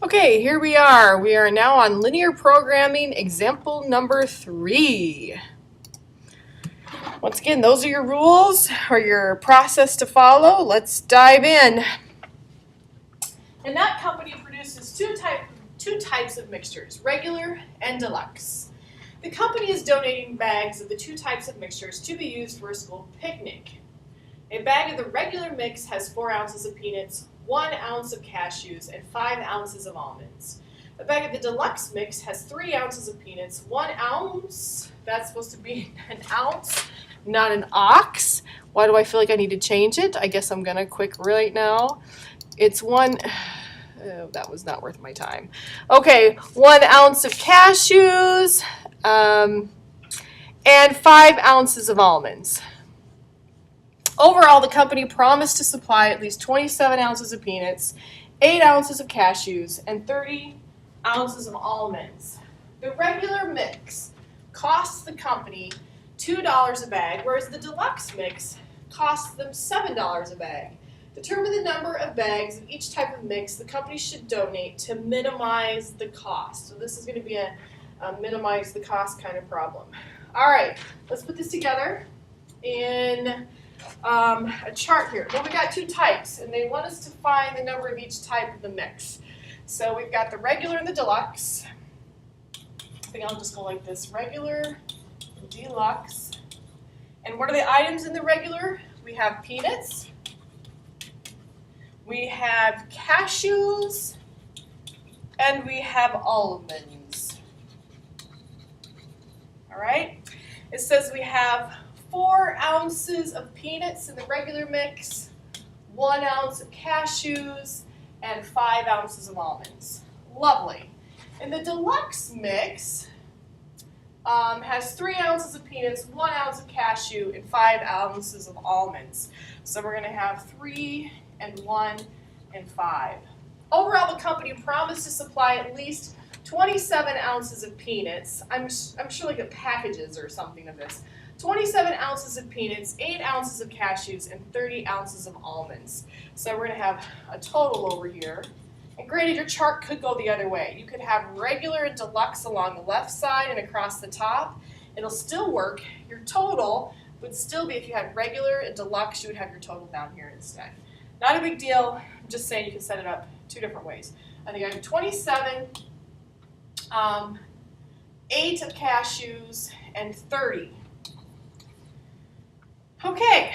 Okay, here we are. We are now on linear programming, example number 3. Once again, those are your rules or your process to follow. Let's dive in. And that company produces two types of mixtures, regular and deluxe. The company is donating bags of the two types of mixtures to be used for a school picnic. A bag of the regular mix has 4 ounces of peanuts, 1 ounce of cashews, and 5 ounces of almonds. A bag of the deluxe mix has 3 ounces of peanuts, 1 ounce, that's supposed to be an ounce, not an ox. Why do I feel like I need to change it? I guess I'm gonna quick right now. It's that was not worth my time. Okay, 1 ounce of cashews, and 5 ounces of almonds. Overall, the company promised to supply at least 27 ounces of peanuts, 8 ounces of cashews, and 30 ounces of almonds. The regular mix costs the company $2 a bag, whereas the deluxe mix costs them $7 a bag. Determine the number of bags of each type of mix the company should donate to minimize the cost. So this is going to be a minimize the cost kind of problem. All right, let's put this together in a chart here. Well, we got 2 types, and they want us to find the number of each type of the mix. So we've got the regular and the deluxe. I think I'll just go like this: regular, deluxe. And what are the items in the regular? We have peanuts, we have cashews, and we have almonds. All right. It says we have 4 ounces of peanuts in the regular mix, 1 ounce of cashews, and 5 ounces of almonds. Lovely. And the deluxe mix has 3 ounces of peanuts, 1 ounce of cashew, and 5 ounces of almonds. So we're going to have 3 and 1 and 5. Overall, the company promised to supply at least 27 ounces of peanuts. I'm sure like the packages or something of this. 27 ounces of peanuts, 8 ounces of cashews, and 30 ounces of almonds. So we're going to have a total over here. And granted, your chart could go the other way. You could have regular and deluxe along the left side and across the top. It'll still work. Your total would still be, if you had regular and deluxe, you would have your total down here instead. Not a big deal. I'm just saying you can set it up 2 different ways. I think I have 27, 8 of cashews, and 30. Okay,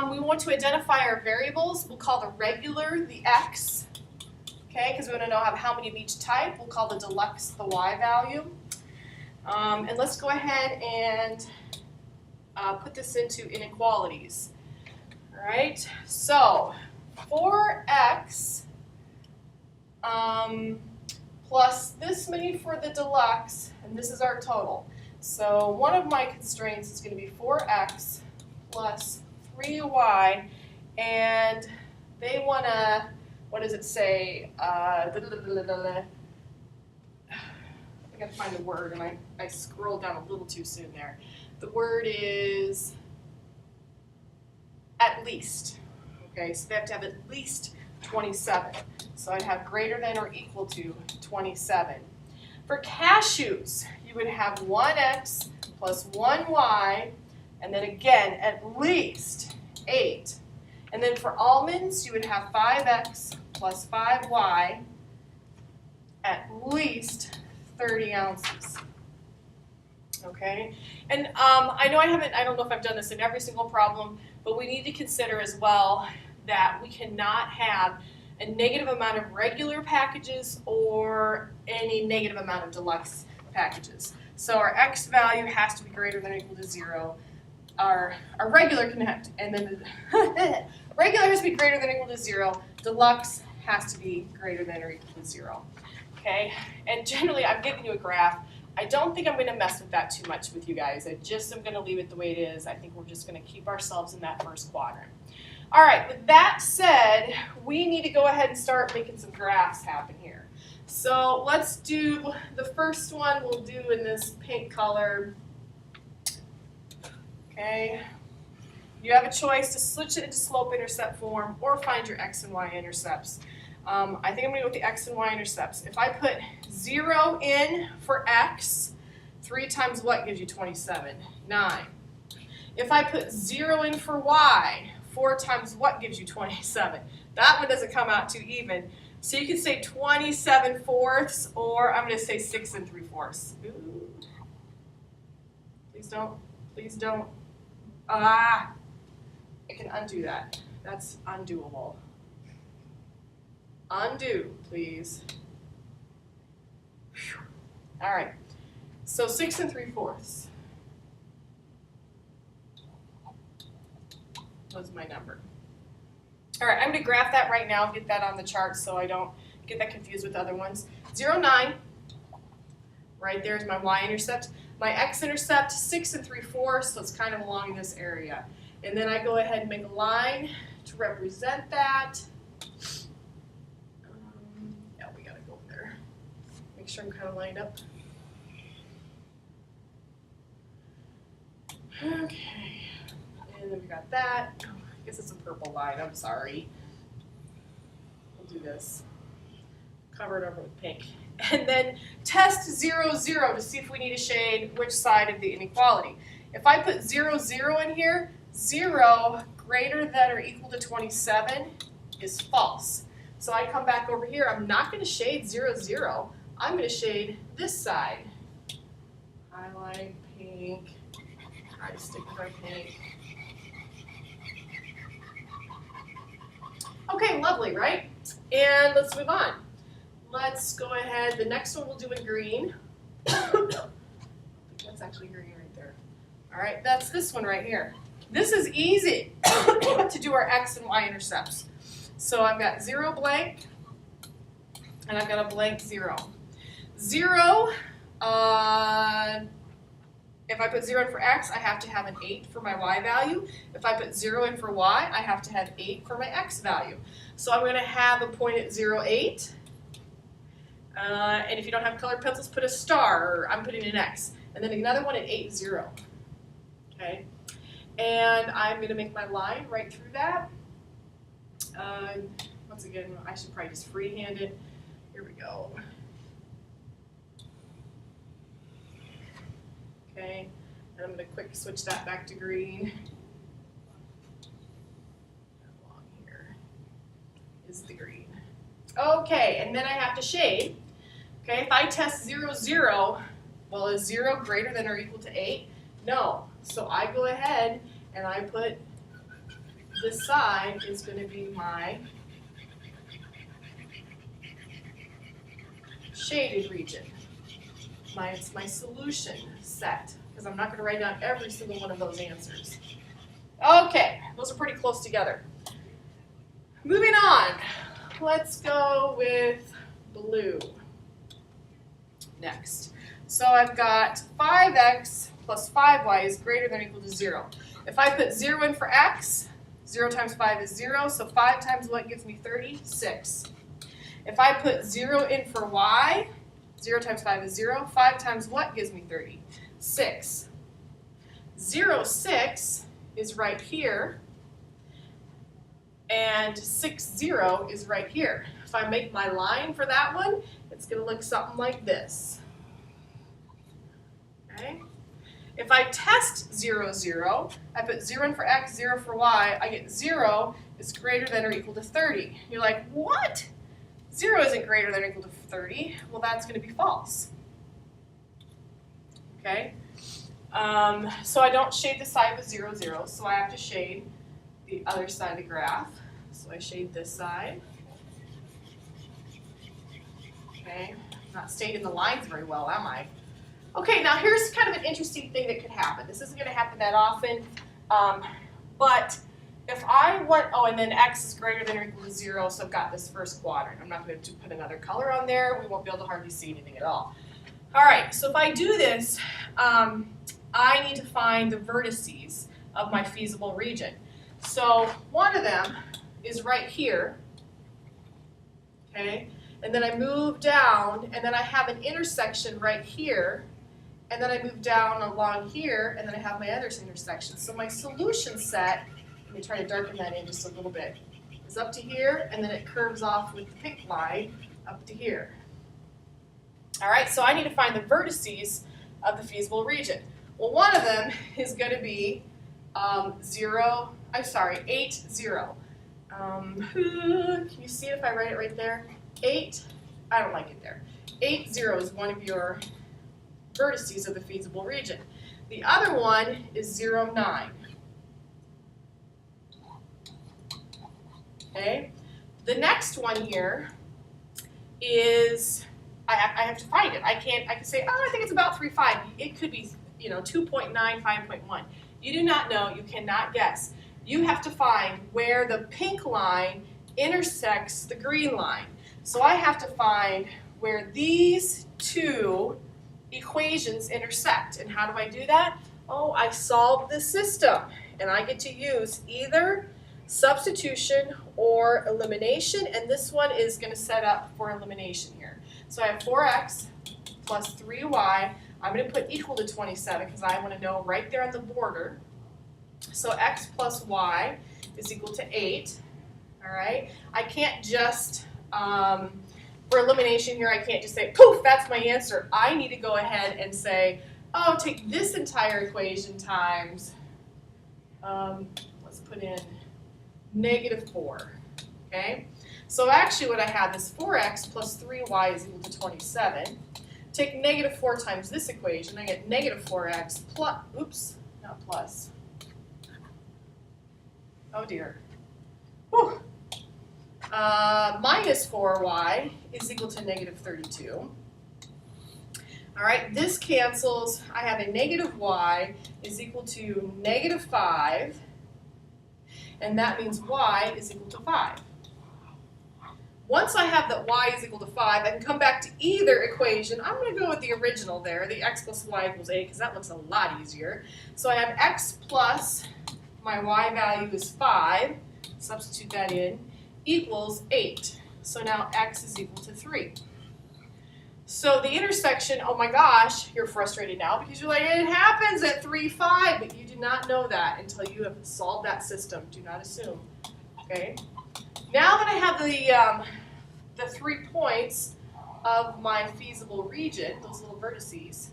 we want to identify our variables. We'll call the regular the x, okay, because we want to know how many of each type. We'll call the deluxe the y value. And let's go ahead and put this into inequalities. All right, so 4x plus this many for the deluxe, and this is our total. So one of my constraints is going to be 4x plus 3y, and they want to, what does it say? I got to find the word, and I scrolled down a little too soon there. The word is at least. Okay, so they have to have at least 27. So I'd have greater than or equal to 27. For cashews, you would have 1x plus 1y, and then again, at least 8. And then for almonds, you would have 5x plus 5y, at least 30 ounces. Okay? And I don't know if I've done this in every single problem, but we need to consider as well that we cannot have a negative amount of regular packages or any negative amount of deluxe packages. So our x value has to be greater than or equal to 0. Our regular can have, and then the regular has to be greater than or equal to 0. Deluxe has to be greater than or equal to 0. Okay, and generally I've given you a graph. I don't think I'm going to mess with that too much with you guys. I just am going to leave it the way it is. I think we're just going to keep ourselves in that first quadrant. All right, with that said, we need to go ahead and start making some graphs happen here. So let's do the first one we'll do in this pink color. Okay, you have a choice to switch it into slope-intercept form or find your x and y intercepts. I think I'm going to go with the x and y intercepts. If I put 0 in for x, 3 times what gives you 27? 9. If I put 0 in for y, 4 times what gives you 27? That one doesn't come out too even. So you can say 27/4, or I'm going to say 6 3/4. Ooh. Please don't. Please don't. Ah! I can undo that. That's undoable. Undo, please. Whew. All right. So 6 3/4 was my number. All right, I'm going to graph that right now, get that on the chart so I don't get that confused with other ones. 0, 9. Right there is my y-intercept. My x-intercept, 6 3/4, so it's kind of along this area. And then I go ahead and make a line to represent that. Yeah, we got to go there. Make sure I'm kind of lined up. Okay, and then we got that. Oh, I guess it's a purple line, I'm sorry. We'll do this. Cover it over with pink. And then test 0, 0 to see if we need to shade which side of the inequality. If I put 0, 0 in here, 0 greater than or equal to 27 is false. So I come back over here, I'm not going to shade 0, 0. I'm going to shade this side. Highlight pink. Try to stick with our pink. Okay, lovely, right? And let's move on. Let's go ahead. The next one we'll do in green. That's actually green right there. All right, that's this one right here. This is easy to do our x and y intercepts. So I've got 0 blank, and I've got a blank 0. 0, if I put 0 in for x, I have to have an 8 for my y value. If I put 0 in for y, I have to have 8 for my x value. So I'm going to have a point at 0, 8. And if you don't have colored pencils, put a star, or I'm putting an X. And then another one at 8, 0. Okay? And I'm going to make my line right through that. Once again, I should probably just freehand it. Here we go. Okay, and I'm going to quick switch that back to green. Along here is the green. Okay, and then I have to shade. Okay, if I test 0, 0, well, is 0 greater than or equal to 8? No. So I go ahead and I put this side is going to be my shaded region. It's my solution set, because I'm not going to write down every single one of those answers. Okay, those are pretty close together. Moving on, let's go with blue next. So I've got 5x plus 5y is greater than or equal to 0. If I put 0 in for x, 0 times 5 is 0, so 5 times what gives me 36. If I put 0 in for y, 0 times 5 is 0. 5 times what gives me 30? 6. 0, 6 is right here, and 6, 0 is right here. If I make my line for that one, it's going to look something like this. Okay? If I test 0, 0, I put 0 in for x, 0 for y, I get 0 is greater than or equal to 30. You're like, what? 0 isn't greater than or equal to 30. Well, that's going to be false. Okay? So I don't shade the side with 0, 0, so I have to shade the other side of the graph. So I shade this side. Okay? Not staying the lines very well, am I? Okay, now here's kind of an interesting thing that could happen. This isn't going to happen that often, but if I want, oh, and then x is greater than or equal to 0, so I've got this first quadrant. I'm not going to put another color on there. We won't be able to hardly see anything at all. All right, so if I do this, I need to find the vertices of my feasible region. So one of them is right here, okay? And then I move down, and then I have an intersection right here, and then I move down along here, and then I have my other intersection. So my solution set, let me try to darken that in just a little bit, is up to here, and then it curves off with the pink line up to here. All right, so I need to find the vertices of the feasible region. Well, one of them is going to be 8, 0. Can you see it if I write it right there? 8, I don't like it there. 8, 0 is one of your vertices of the feasible region. The other one is 0, 9. Okay. The next one here is, I have to find it. I can say, oh, I think it's about 3, 5. It could be, 2.9, 5.1. You do not know. You cannot guess. You have to find where the pink line intersects the green line. So I have to find where these two equations intersect. And how do I do that? Oh, I solve the system. And I get to use either substitution or elimination. And this one is going to set up for elimination here. So I have 4x plus 3y. I'm going to put equal to 27 because I want to know right there on the border. So x plus y is equal to 8. All right. I can't just, for elimination here, I can't just say, poof, that's my answer. I need to go ahead and say, oh, take this entire equation times, let's put in -4. Okay. So actually what I have is 4x plus 3y is equal to 27. Take -4 times this equation, I get -4x plus, oops, not plus. Oh dear. Whew. Minus 4y is equal to -32. All right, this cancels. I have a -y is equal to -5, and that means y is equal to 5. Once I have that y is equal to 5, I can come back to either equation. I'm going to go with the original there, the x plus y equals 8, because that looks a lot easier. So I have x plus my y value is 5, substitute that in, equals 8. So now x is equal to 3. So the intersection, oh my gosh, you're frustrated now because you're like, it happens at 3, 5, but you do not know that until you have solved that system. Do not assume. Okay. Now that I have the 3 points of my feasible region, those little vertices,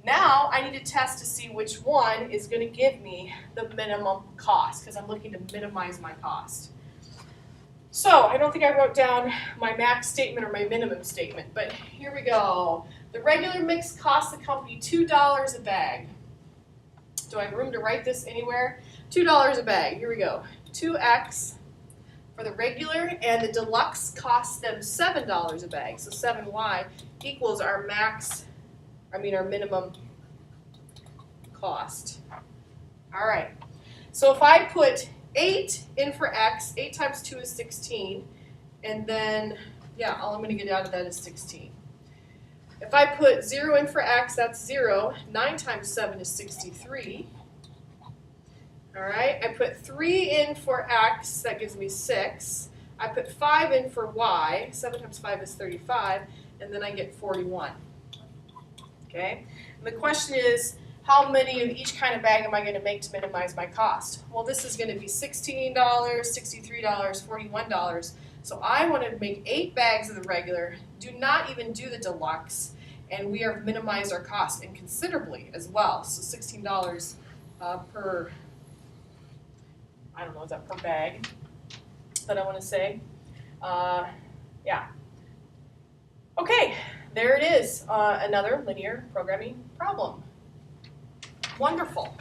now I need to test to see which one is going to give me the minimum cost because I'm looking to minimize my cost. So I don't think I wrote down my max statement or my minimum statement, but here we go. The regular mix costs the company $2 a bag. Do I have room to write this anywhere? $2 a bag. Here we go. 2x for the regular, and the deluxe costs them $7 a bag. So 7y equals our minimum cost. All right. So if I put 8 in for x, 8 times 2 is 16, and then, yeah, all I'm going to get out of that is 16. If I put 0 in for x, that's 0. 9 times 7 is 63. All right, I put 3 in for x, that gives me 6. I put 5 in for y, 7 times 5 is 35, and then I get 41. Okay, and the question is, how many of each kind of bag am I going to make to minimize my cost? Well, this is going to be $16, $63, $41. So I want to make 8 bags of the regular, do not even do the deluxe, and we have minimized our cost and considerably as well. So $16 per, I don't know, is that per bag that I want to say? Yeah. Okay, there it is, another linear programming problem. Wonderful.